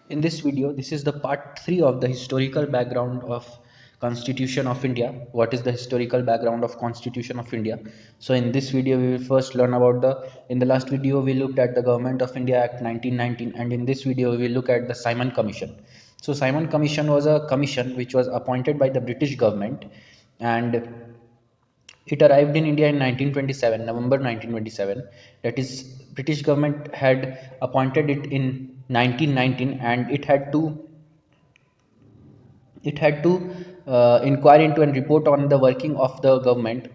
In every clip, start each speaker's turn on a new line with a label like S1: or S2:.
S1: In this video, this is the part 3 of the historical background of Constitution of India. What is the historical background of Constitution of India? So in this video, we will first learn about in the last video, we looked at the Government of India Act 1919, and in this video, we will look at the Simon Commission. So Simon Commission was a commission which was appointed by the British government, and it arrived in India in 1927, November 1927. That is, British government had appointed it in 1919, and it had to inquire into and report on the working of the government,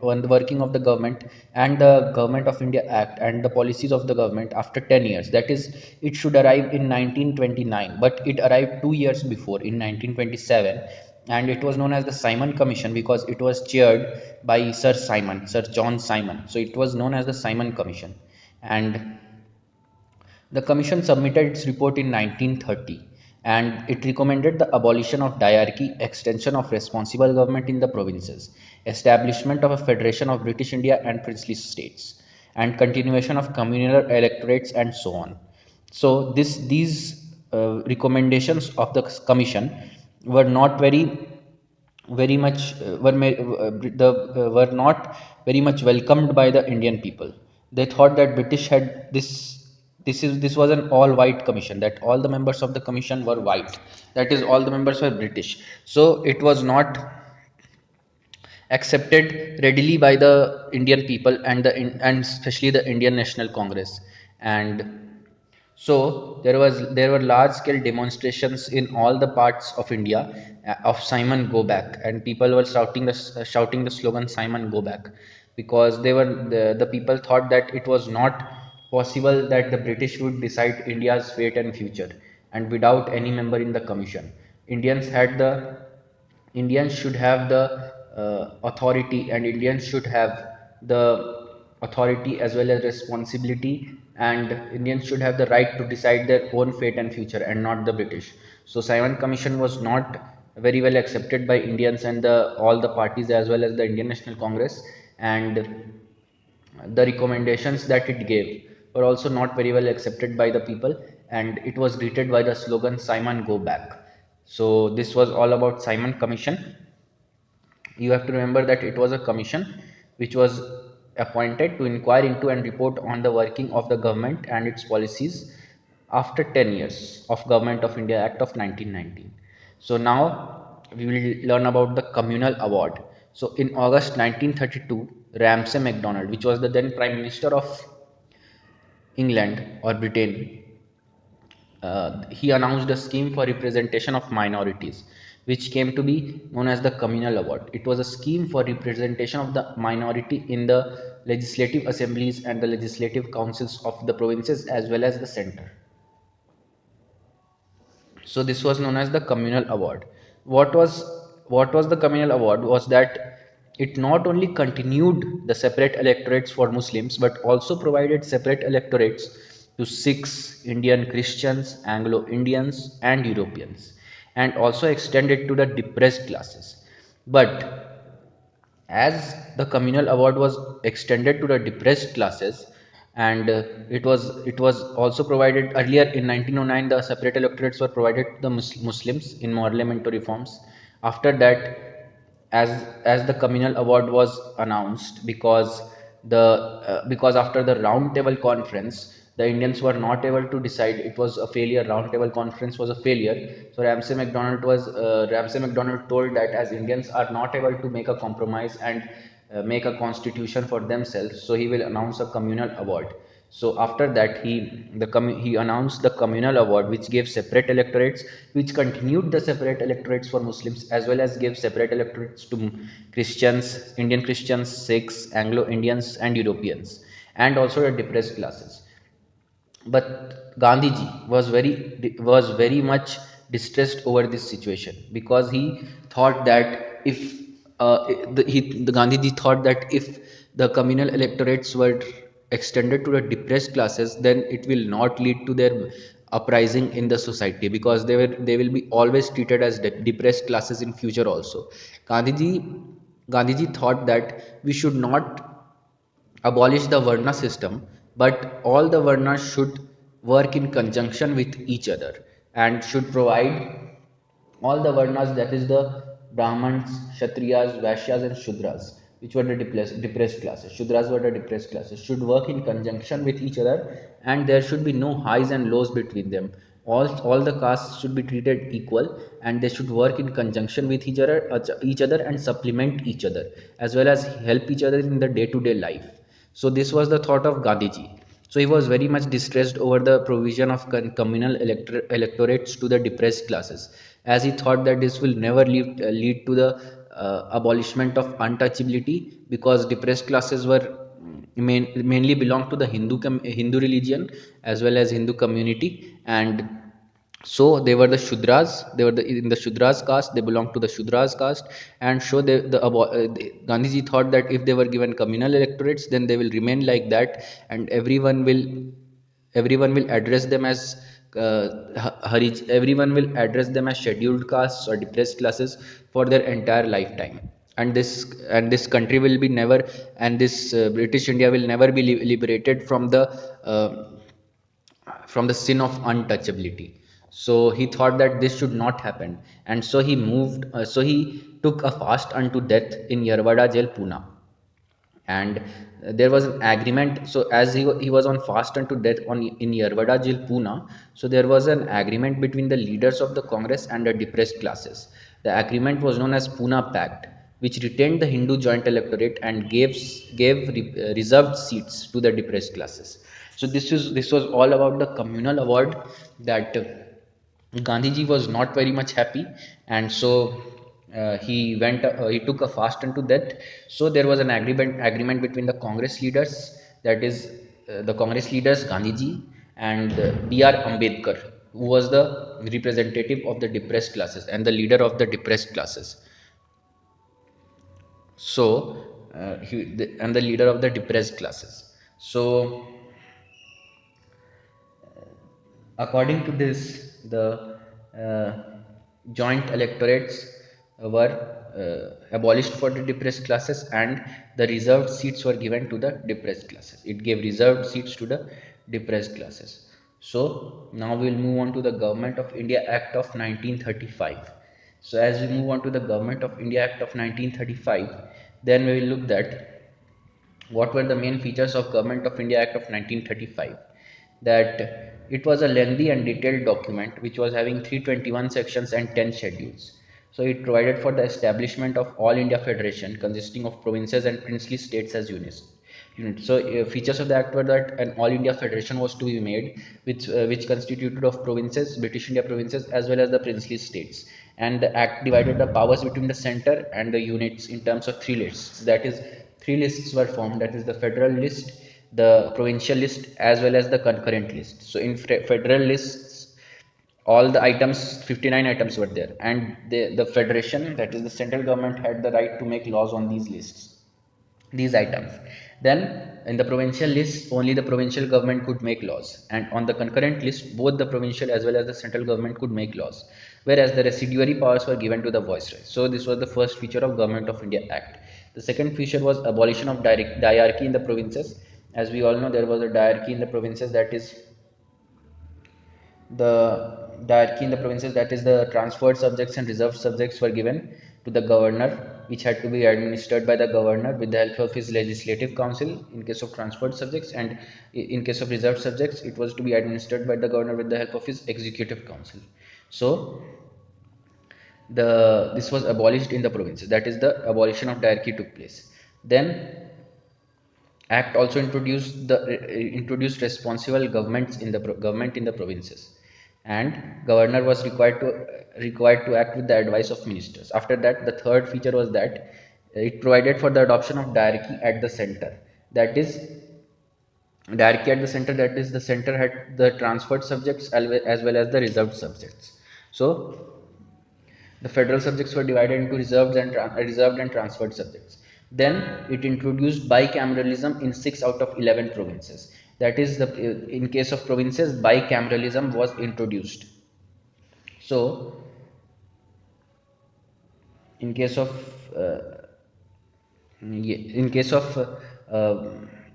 S1: and the Government of India Act and the policies of the government after 10 years. That is, it should arrive in 1929, but it arrived 2 years before in 1927, and it was known as the Simon Commission because it was chaired by Sir John Simon. So it was known as the Simon Commission, and the Commission submitted its report in 1930, and it recommended the abolition of diarchy, extension of responsible government in the provinces, establishment of a federation of British India and princely states, and continuation of communal electorates, and so on. So these recommendations of the Commission were not very much were not very much welcomed by the Indian people. They thought that British had this was an all white commission, that all the members of the commission were white, that is, all the members were British. So it was not accepted readily by the Indian people and especially the Indian National Congress. And so there were large scale demonstrations in all the parts of India of Simon Go Back, and people were shouting the slogan Simon Go Back, because the people thought that it was not possible that the British would decide India's fate and future, and without any member in the commission. Indians should have the authority, and Indians should have the authority as well as responsibility, and Indians should have the right to decide their own fate and future, and not the British. So Simon Commission was not very well accepted by Indians and all the parties as well as the Indian National Congress, and the recommendations that it gave were also not very well accepted by the people, and it was greeted by the slogan Simon Go Back. So this was all about Simon Commission. You have to remember that it was a commission which was appointed to inquire into and report on the working of the government and its policies after 10 years of Government of India Act of 1919. So now we will learn about the Communal Award. So in August 1932, Ramsay MacDonald, which was the then Prime Minister of England or Britain, he announced a scheme for representation of minorities, which came to be known as the Communal Award. It was a scheme for representation of the minority in the legislative assemblies and the legislative councils of the provinces as well as the center. So this was known as the Communal Award. What was the Communal Award was that it not only continued the separate electorates for Muslims but also provided separate electorates to Sikhs, Indian Christians, Anglo Indians, and Europeans, and also extended to the depressed classes. But as the Communal Award was extended to the depressed classes, and it was also provided earlier in 1909, the separate electorates were provided to the Muslims in parliamentary reforms. After that, as the Communal Award was announced, because after the round table conference the Indians were not able to decide, it was a failure, round table conference was a failure. So Ramsay MacDonald told that as Indians are not able to make a compromise and make a constitution for themselves, so he will announce a Communal Award. So after that, he announced the Communal Award, which gave separate electorates, which continued the separate electorates for Muslims as well as gave separate electorates to Christians, Indian Christians, Sikhs, Anglo Indians, and Europeans, and also the depressed classes. But Gandhiji was very much distressed over this situation, because he thought that if the Gandhiji thought that if the communal electorates were extended to the depressed classes, then it will not lead to their uprising in the society, because they will be always treated as depressed classes in future also. Gandhiji thought that we should not abolish the Varna system, but all the Varnas should work in conjunction with each other. and should provide all the varnas, that is the Brahmins, Kshatriyas, Vaishyas, and Shudras, which were the depressed classes. Shudras were the depressed classes, should work in conjunction with each other, and there should be no highs and lows between them. All the castes should be treated equal, and they should work in conjunction with each other and supplement each other, as well as help each other in the day-to-day life. So this was the thought of Gandhiji. So he was very much distressed over the provision of communal electorates to the depressed classes, as he thought that this will never lead to the abolishment of untouchability, because depressed classes were mainly belong to the Hindu religion as well as Hindu community, and so they were the Shudras. They were in the Shudras caste. They belonged to the Shudras caste, and so Gandhiji thought that if they were given communal electorates, then they will remain like that, and everyone will address them as everyone will address them as scheduled castes or depressed classes for their entire lifetime, and this country will be never, and this British India will never be liberated from the sin of untouchability. So he thought that this should not happen, and so he took a fast unto death in Yarwada jail, Pune. And there was an agreement. So as he was on fast unto death in Yarwada jail, Pune, so there was an agreement between the leaders of the Congress and the depressed classes. The agreement was known as Pune Pact, which retained the Hindu joint electorate and gave reserved seats to the depressed classes. So this was all about the communal award that Gandhiji was not very much happy, and so he took a fast unto death. So there was an agreement between the Congress leaders, that is the Congress leaders, Gandhiji, and B.R. Ambedkar, who was the representative of the depressed classes and the leader of the depressed classes. So and the leader of the depressed classes. So according to this, the joint electorates were abolished for the depressed classes, and the reserved seats were given to the depressed classes. It gave reserved seats to the depressed classes. So now we will move on to the Government of India Act of 1935. So as we move on to the Government of India Act of 1935, then we will look at what were the main features of Government of India Act of 1935. That it was a lengthy and detailed document which was having 321 sections and 10 schedules. So it provided for the establishment of All India Federation consisting of provinces and princely states as units. So features of the act were that an All India Federation was to be made, which constituted of provinces, British India provinces, as well as the princely states. And the act divided the powers between the center and the units in terms of three lists. That is, three lists were formed. That is the federal list, the provincial list, as well as the concurrent list. So in federal lists, all the items, 59 items were there, and the federation, that is the central government, had the right to make laws on these lists, these items. Then in the provincial list, only the provincial government could make laws, and on the concurrent list, both the provincial as well as the central government could make laws, whereas the residuary powers were given to the viceroy. So this was the first feature of Government of India Act. The second feature was abolition of diarchy in the provinces. As we all know, there was a diarchy in the provinces, that is the hierarchy in the provinces, that is the transferred subjects and reserved subjects were given to the governor, which had to be administered by the governor with the help of his legislative council in case of transferred subjects, and in case of reserved subjects it was to be administered by the governor with the help of his executive council. So this was abolished in the provinces, that is the abolition of diarchy took place. Then Act also introduced responsible governments in the government in the provinces, and governor was required to act with the advice of ministers. After that, the third feature was that it provided for the adoption of diarchy at the center. That is, diarchy at the center. That is, the center had the transferred subjects as well as the reserved subjects. So the federal subjects were divided into reserved and transferred subjects. Then it introduced bicameralism in 6 out of 11 provinces. That is, in case of provinces, bicameralism was introduced. So in case of in case of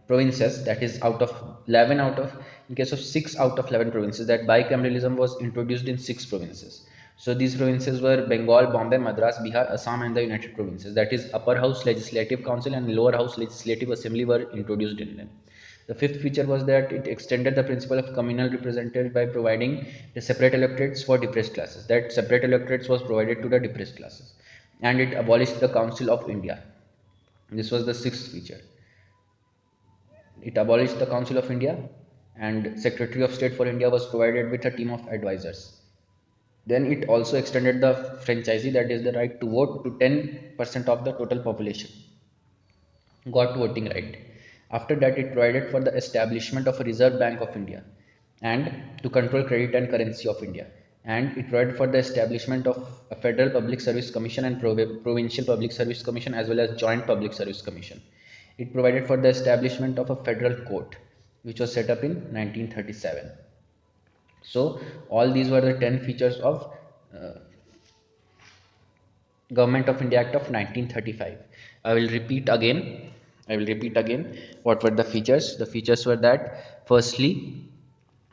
S1: provinces, that is, out of 11 out of in case of 6 out of 11 provinces, that bicameralism was introduced in 6 provinces. So these provinces were Bengal, Bombay, Madras, Bihar, Assam, and the United Provinces. That is, Upper House Legislative Council and Lower House Legislative Assembly were introduced in them. The fifth feature was that it extended the principle of communal representation by providing the separate electorates for depressed classes. That separate electorates was provided to the depressed classes, and it abolished the Council of India. This was the sixth feature. It abolished the Council of India, and Secretary of State for India was provided with a team of advisors. Then it also extended the franchisee, that is the right to vote, to 10% of the total population got voting right. After that, it provided for the establishment of a Reserve Bank of India and to control credit and currency of India. And it provided for the establishment of a Federal Public Service Commission and Provincial Public Service Commission, as well as Joint Public Service Commission. It provided for the establishment of a federal court, which was set up in 1937. So all these were the 10 features of uh, Government of India Act of 1935. I will repeat again. I will repeat again. What were the features? The features were that, firstly,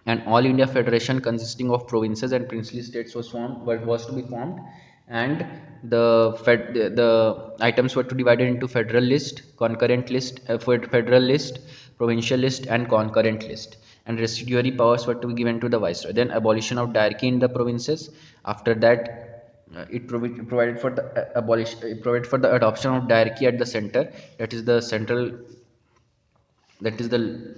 S1: an all India federation consisting of provinces and princely states was to be formed, and the items were to be divided into federal list, concurrent list, federal list, provincial list, and concurrent list. And residuary powers were to be given to the viceroy. Then abolition of diarchy in the provinces. After that, it provided for the abolition. It provided for the adoption of diarchy at the center. That is the central. That is the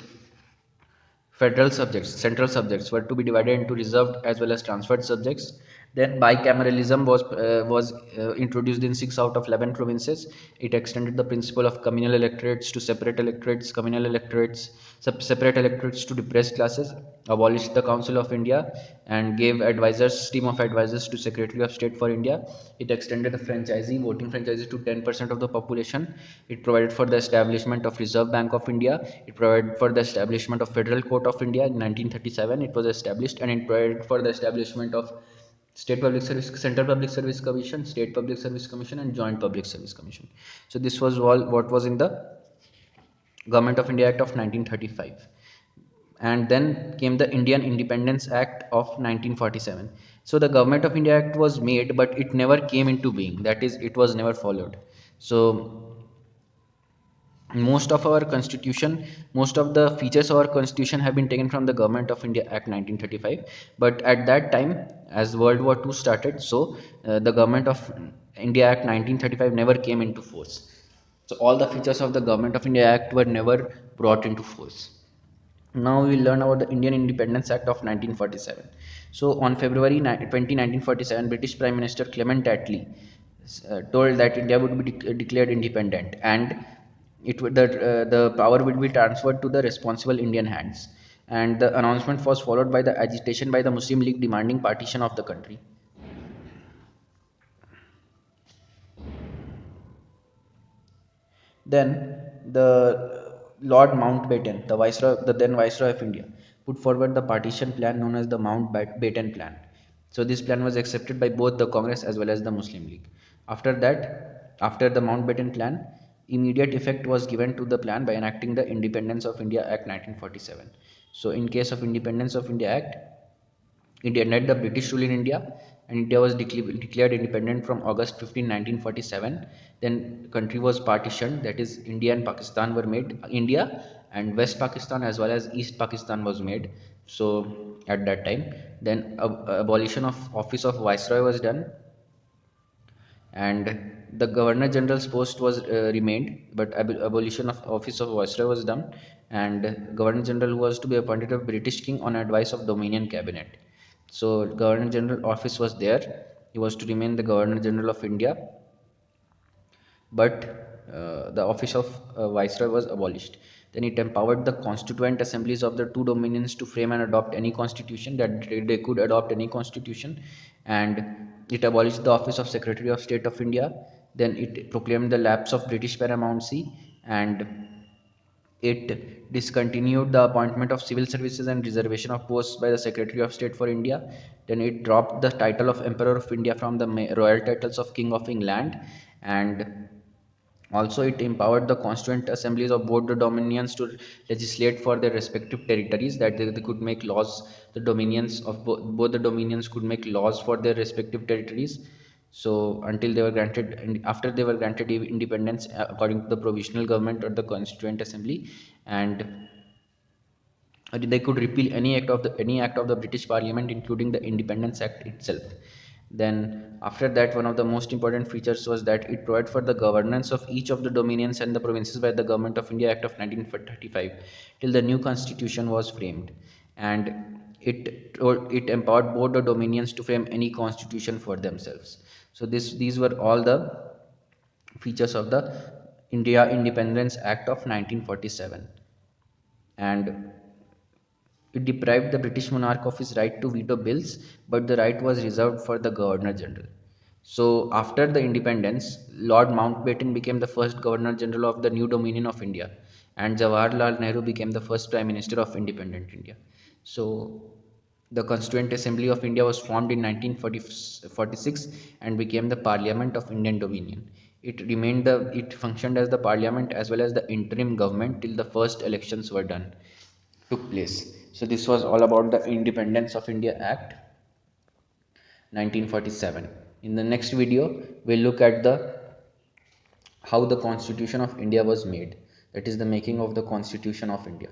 S1: Federal subjects, central subjects were to be divided into reserved as well as transferred subjects. Then bicameralism was introduced in 6 out of 11 provinces. It extended the principle of communal electorates to separate electorates, communal electorates, separate electorates to depressed classes, abolished the Council of India, and gave advisors, team of advisors to Secretary of State for India. It extended the voting franchisee to 10% of the population. It provided for the establishment of Reserve Bank of India. It provided for the establishment of Federal Court of India in 1937. It was established, and it provided for the establishment of State Public Service, Central Public Service Commission, State Public Service Commission, and Joint Public Service Commission. So this was all what was in the Government of India Act of 1935. And then came the Indian Independence Act of 1947. So the Government of India Act was made, but it never came into being. That is, it was never followed. So most of our constitution, most of the features of our constitution have been taken from the Government of India Act 1935. But at that time, as World War II started, so the Government of India Act 1935 never came into force. So all the features of the Government of India Act were never brought into force. Now we will learn about the Indian Independence Act of 1947. So on February 20, 1947, British Prime Minister Clement Attlee told that India would be declared independent, and the power would be transferred to the responsible Indian hands. And the announcement was followed by the agitation by the Muslim League demanding partition of the country. Then the Lord Mountbatten, the then Viceroy of India, put forward the partition plan known as the Mountbatten Plan. So this plan was accepted by both the Congress as well as the Muslim League. After that, after the Mountbatten Plan, immediate effect was given to the plan by enacting the Independence of India Act 1947. So in case of Independence of India Act, it ended the British rule in India, and India was declared independent from August 15, 1947. Then country was partitioned, that is, India and Pakistan were made. India and West Pakistan as well as East Pakistan was made. So at that time, then abolition of office of Viceroy was done, and the Governor General's post was remained, but abolition of office of Viceroy was done, and Governor General was to be appointed a British King on advice of Dominion Cabinet. So Governor General office was there. He was to remain the Governor General of India, but the office of Viceroy was abolished. Then it empowered the constituent assemblies of the two dominions to frame and adopt any constitution, that they could adopt any constitution. And it abolished the office of Secretary of State of India. Then it proclaimed the lapse of British paramountcy, and it discontinued the appointment of civil services and reservation of posts by the Secretary of State for India. Then it dropped the title of Emperor of India from the royal titles of King of England, and Also, it empowered the constituent assemblies of both the dominions to legislate for their respective territories, that they could make laws. The dominions of both the dominions could make laws for their respective territories. So until they were granted, and after they were granted independence, according to the provisional government or the constituent assembly, and they could repeal any act of the British Parliament, including the Independence Act itself. Then, after that, one of the most important features was that it provided for the governance of each of the dominions and the provinces by the Government of India Act of 1935 till the new constitution was framed, and it empowered both the dominions to frame any constitution for themselves. So these were all the features of the India Independence Act of 1947, and it deprived the British monarch of his right to veto bills, but the right was reserved for the Governor General. So, after the independence, Lord Mountbatten became the first Governor General of the new Dominion of India, and Jawaharlal Nehru became the first Prime Minister of independent India. So, the Constituent Assembly of India was formed in 1946 and became the Parliament of Indian Dominion. It functioned as the Parliament as well as the interim government till the first elections were done took place. So this was all about the Independence of India Act 1947. In the next video, we'll look at the how the Constitution of India was made. That is the making of the Constitution of India.